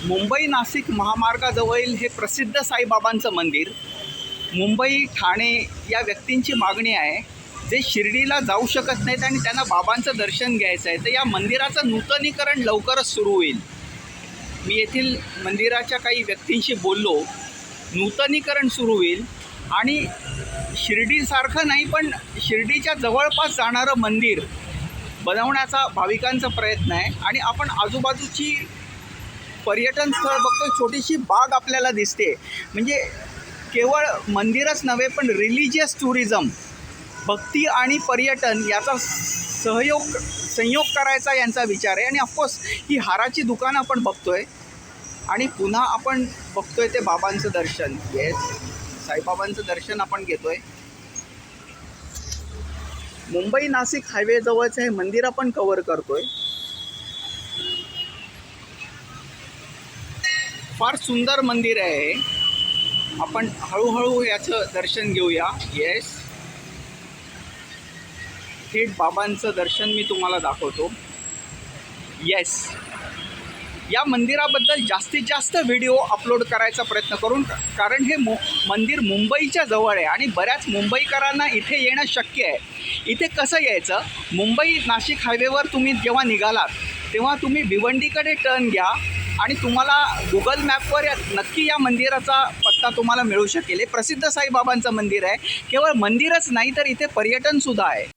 मुंबई नाशिक महामार्गाजवळील हे प्रसिद्ध साईबाबांचं मंदिर, मुंबई ठाणे या व्यक्तींची मागणी आहे जे शिर्डीला जाऊ शकत नाहीत आणि त्यांना बाबांचं दर्शन घ्यायचं आहे. तर या मंदिराचं नूतनीकरण लवकरच सुरू होईल. मी येथील मंदिराच्या काही व्यक्तींशी बोललो. नूतनीकरण सुरू होईल आणि शिर्डीसारखं नाही पण शिर्डीच्या जवळपास जाणारं मंदिर बनवण्याचा भाविकांचा प्रयत्न आहे. आणि आपण आजूबाजूची पर्यटन स्थळ बघतो, छोटीशी बाग आपल्याला दिसते. म्हणजे केवळ मंदिरच नव्हे पण रिलिजियस टुरिझम, भक्ती आणि पर्यटन याचा संयोग करायचा यांचा विचार आहे. आणि ऑफकोर्स ही हाराची दुकानं आपण बघतोय आणि पुन्हा आपण बघतोय ते बाबांचं दर्शन. येस, साईबाबांचं दर्शन आपण घेतोय. मुंबई नाशिक हायवेजवळचं हे मंदिर आपण कव्हर करतोय. फार सुंदर मंदिर आहे. आपण हळूहळू याचं दर्शन घेऊया. येस, थेट बाबांचं दर्शन मी तुम्हाला दाखवतो. येस, या मंदिराबद्दल जास्तीत जास्त व्हिडिओ अपलोड करायचा प्रयत्न करून, कारण हे मंदिर मुंबईच्या जवळ आहे आणि बऱ्याच मुंबईकरांना इथे येणं शक्य आहे. इथे कसं यायचं? मुंबई नाशिक हायवेवर तुम्ही जेव्हा निघालात तेव्हा तुम्ही भिवंडीकडे टर्न घ्या आणि तुम्हाला गुगल मॅपवर नक्की या मंदिराचा पत्ता तुम्हाला मिळू शकेल. हे प्रसिद्ध साईबाबांचं मंदिर आहे. केवळ मंदिरच नाही तर इथे पर्यटनसुद्धा आहे.